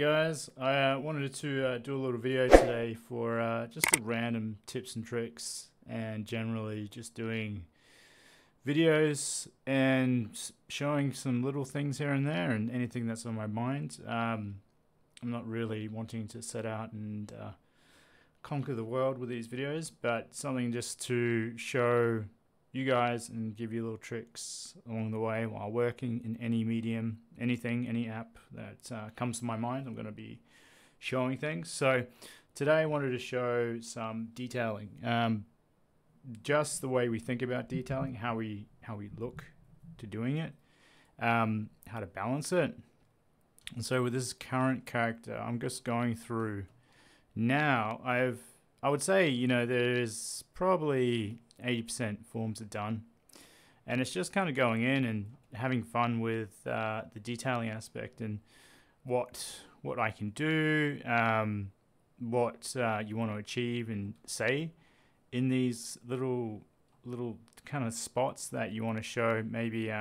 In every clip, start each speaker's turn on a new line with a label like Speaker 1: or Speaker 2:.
Speaker 1: guys, I wanted to do a little video today for just the random tips and tricks and generally just doing videos and showing some little things here and there and anything that's on my mind. I'm not really wanting to set out and conquer the world with these videos, but something just to show you guys and give you little tricks along the way while working in any medium, anything, any app that comes to my mind. I'm going to be showing things. So today I wanted to show some detailing, just the way we think about detailing, how we look to doing it, how to balance it. And so with this current character, I'm just going through now. I would say, you know, there's probably 80% forms are done, and it's just kind of going in and having fun with the detailing aspect and what I can do, what you want to achieve and say in these little kind of spots that you want to show. Maybe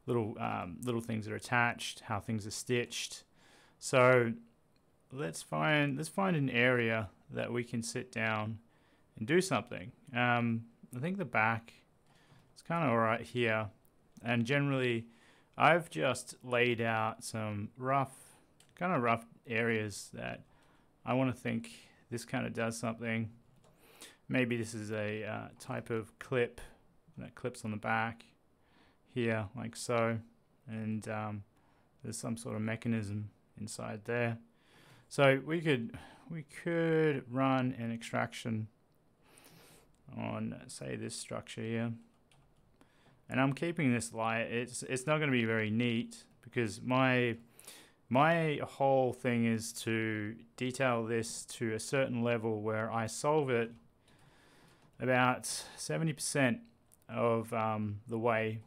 Speaker 1: little things that are attached, how things are stitched. So let's find an area that we can sit down and do something. I think the back is kind of alright here, and generally I've just laid out some rough areas that I want to think this kind of does something. Maybe this is a type of clip that clips on the back here like so, and there's some sort of mechanism inside there. So we could run an extraction on, say, this structure here, and I'm keeping this light. It's not going to be very neat because my whole thing is to detail this to a certain level where I solve it about 70% of the way,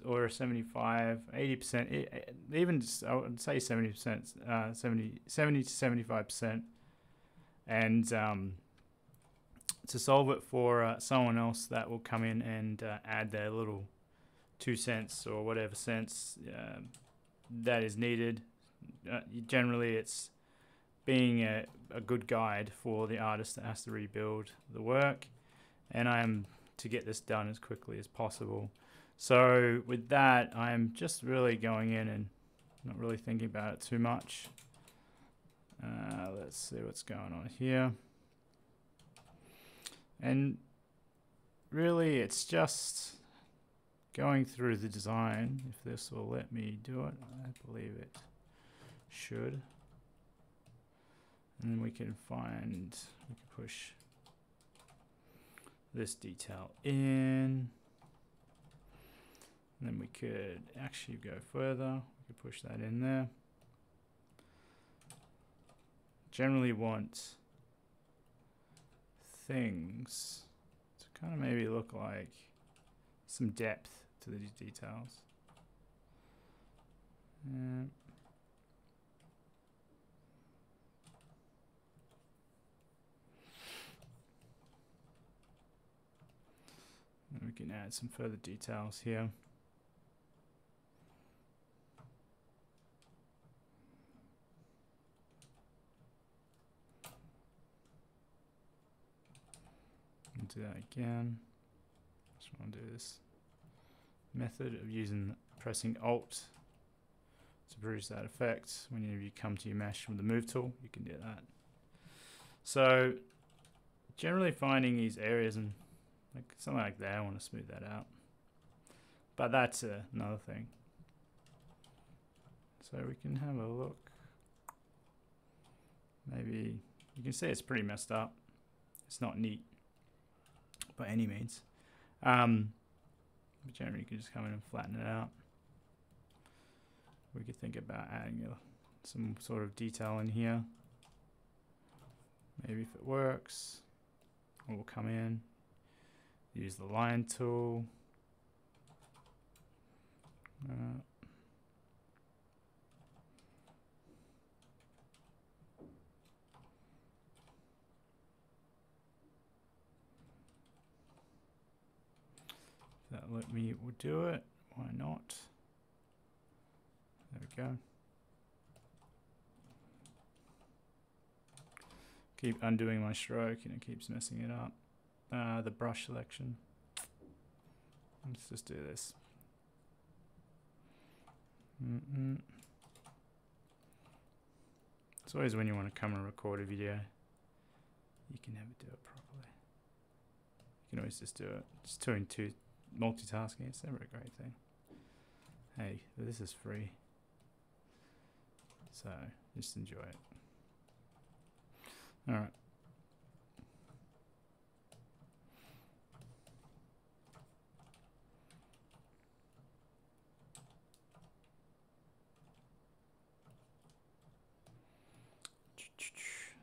Speaker 1: or 75, 80%, even I would say 70%, 70 to 75%, and to solve it for someone else that will come in and add their little 2 cents or whatever cents that is needed. Generally, it's being a good guide for the artist that has to rebuild the work, and I am to get this done as quickly as possible. So with that, I'm just really going in and not really thinking about it too much. Let's see what's going on here. And really, it's just going through the design. If this will let me do it, I believe it should. And then we can push this detail in. And then we could actually go further. We could push that in there. Generally want things to kind of maybe look like some depth to these details. And we can add some further details here. Do that again. Just want to do this method of pressing Alt to produce that effect. Whenever you come to your mesh from the move tool, you can do that. So generally finding these areas, and like something like that, I want to smooth that out, but that's another thing. So we can have a look. Maybe you can see it's pretty messed up. It's not neat by any means, but generally you can just come in and flatten it out. We could think about adding some sort of detail in here. Maybe if it works, we'll come in, use the line tool, that let me do it. Why not? There we go. keep undoing my stroke and it keeps messing it up. The brush selection. Let's just do this. It's always when you want to come and record a video, you can never do it properly. You can always just do it. Just doing multitasking, it's never a great thing. Hey, this is free. So, just enjoy it. Alright.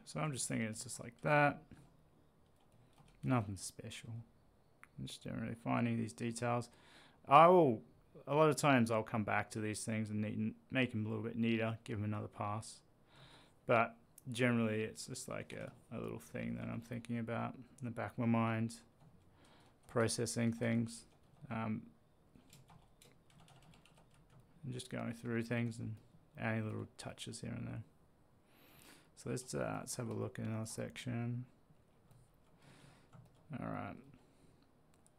Speaker 1: So I'm just thinking it's just like that. Nothing special. I'm just generally finding these details. A lot of times I'll come back to these things and make them a little bit neater, give them another pass. But generally it's just like a little thing that I'm thinking about in the back of my mind, processing things. And just going through things and adding little touches here and there. So let's have a look in our section. Alright.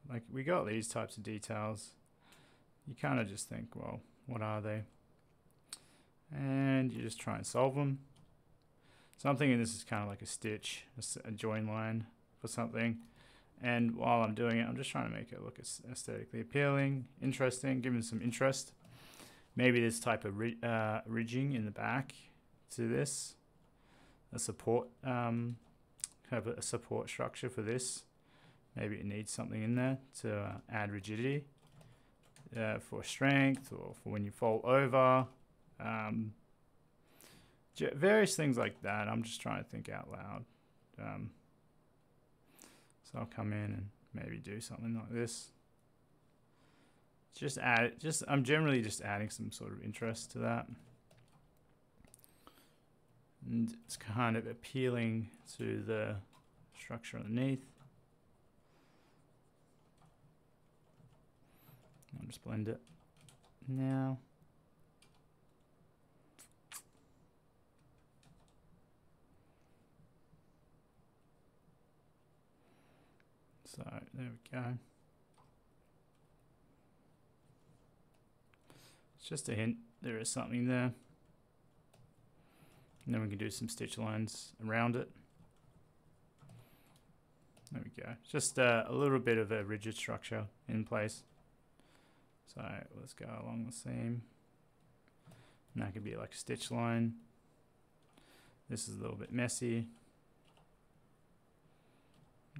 Speaker 1: Like, we got these types of details. You kind of just think, well, what are they? And you just try and solve them. So I'm thinking this is kind of like a stitch, a join line for something. And while I'm doing it, I'm just trying to make it look aesthetically appealing, interesting, give it some interest. Maybe this type of ridging in the back to this. A support, have a support structure for this. Maybe it needs something in there to add rigidity for strength or for when you fall over. Various things like that. I'm just trying to think out loud. So I'll come in and maybe do something like this. I'm generally just adding some sort of interest to that. And it's kind of appealing to the structure underneath. I'll just blend it now. So there we go. It's just a hint there is something there. And then we can do some stitch lines around it. There we go. Just a little bit of a rigid structure in place. So let's go along the seam. And that could be like a stitch line. This is a little bit messy.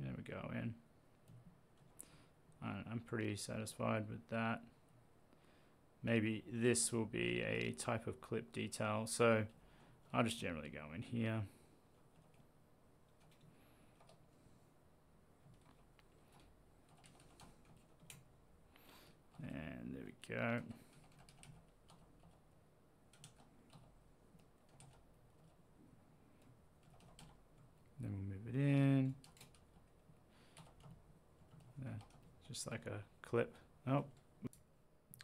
Speaker 1: There we go in. I'm pretty satisfied with that. Maybe this will be a type of clip detail. So I'll just generally go in here. And there we go. Then we'll move it in. Yeah, just like a clip. Oh.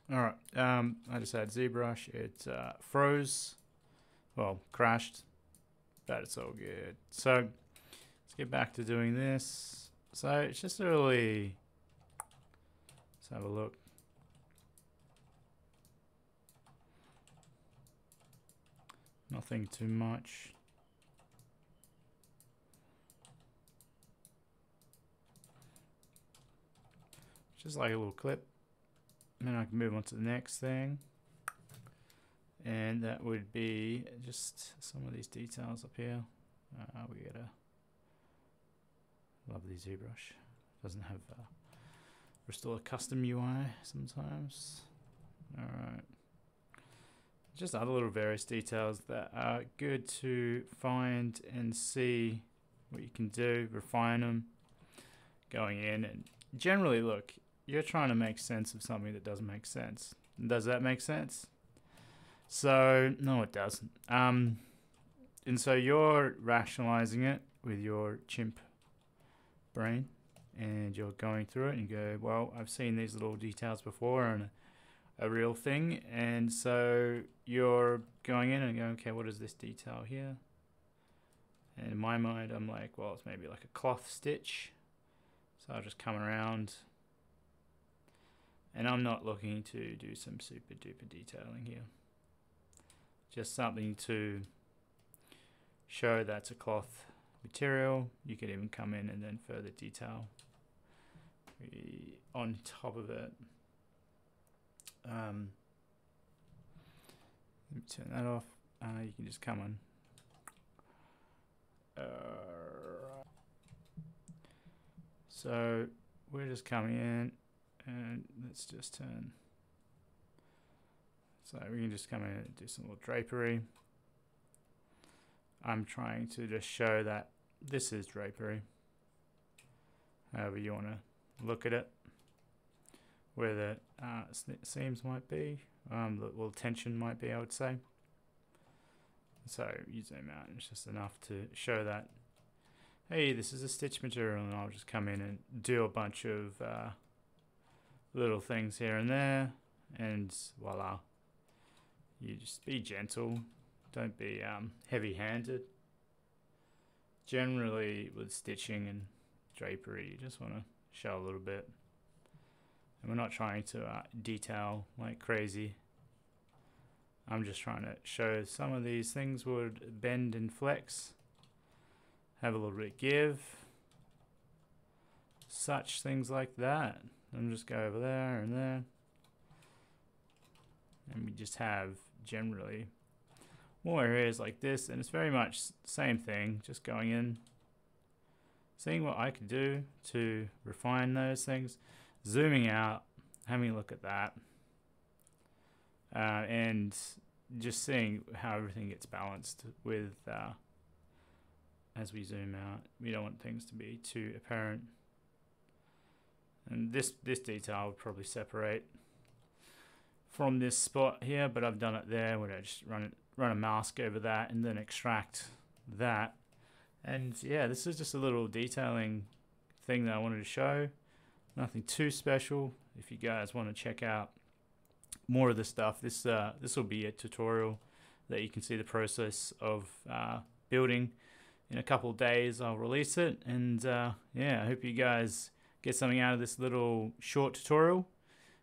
Speaker 1: Alright, I just had ZBrush. It froze. Well, crashed. But it's all good. So, let's get back to doing this. So, it's just really... Let's have a look. Nothing too much. Just like a little clip. And then I can move on to the next thing. And that would be just some of these details up here. We get a lovely ZBrush. Doesn't have restore a custom UI sometimes. Alright. Just other little various details that are good to find and see what you can do, refine them, going in. And generally, look, you're trying to make sense of something that doesn't make sense. Does that make sense? So, no, it doesn't. And so you're rationalizing it with your chimp brain, and you're going through it and you go, well, I've seen these little details before and a real thing. And so you're going in and going, okay, what is this detail here? And in my mind, I'm like, well, it's maybe like a cloth stitch. So I'll just come around. And I'm not looking to do some super duper detailing here. Just something to show that's a cloth material. You could even come in and then further detail on top of it. Let me turn that off. You can just come on. So we're just coming in, and let's just turn. So we can just come in and do some little drapery. I'm trying to just show that this is drapery. However you want to look at it. Where the seams might be, the little tension might be, I would say. So you zoom out, and it's just enough to show that, hey, this is a stitch material, and I'll just come in and do a bunch of little things here and there, and voila. You just be gentle, don't be heavy-handed. Generally with stitching and drapery, you just want to show a little bit. And we're not trying to detail like crazy. I'm just trying to show some of these things would bend and flex, have a little bit of give, such things like that. And just go over there and there. And we just have generally more areas like this, and it's very much the same thing, just going in, seeing what I could do to refine those things, zooming out, having a look at that, and just seeing how everything gets balanced with as we zoom out. We don't want things to be too apparent. And this detail would probably separate from this spot here, but I've done it there where I just run a mask over that and then extract that. And yeah, this is just a little detailing thing that I wanted to show. Nothing too special. If you guys want to check out more of this stuff, this will be a tutorial that you can see the process of building. In a couple of days I'll release it, and yeah, I hope you guys get something out of this little short tutorial.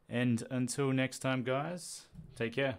Speaker 1: And until next time, guys, take care.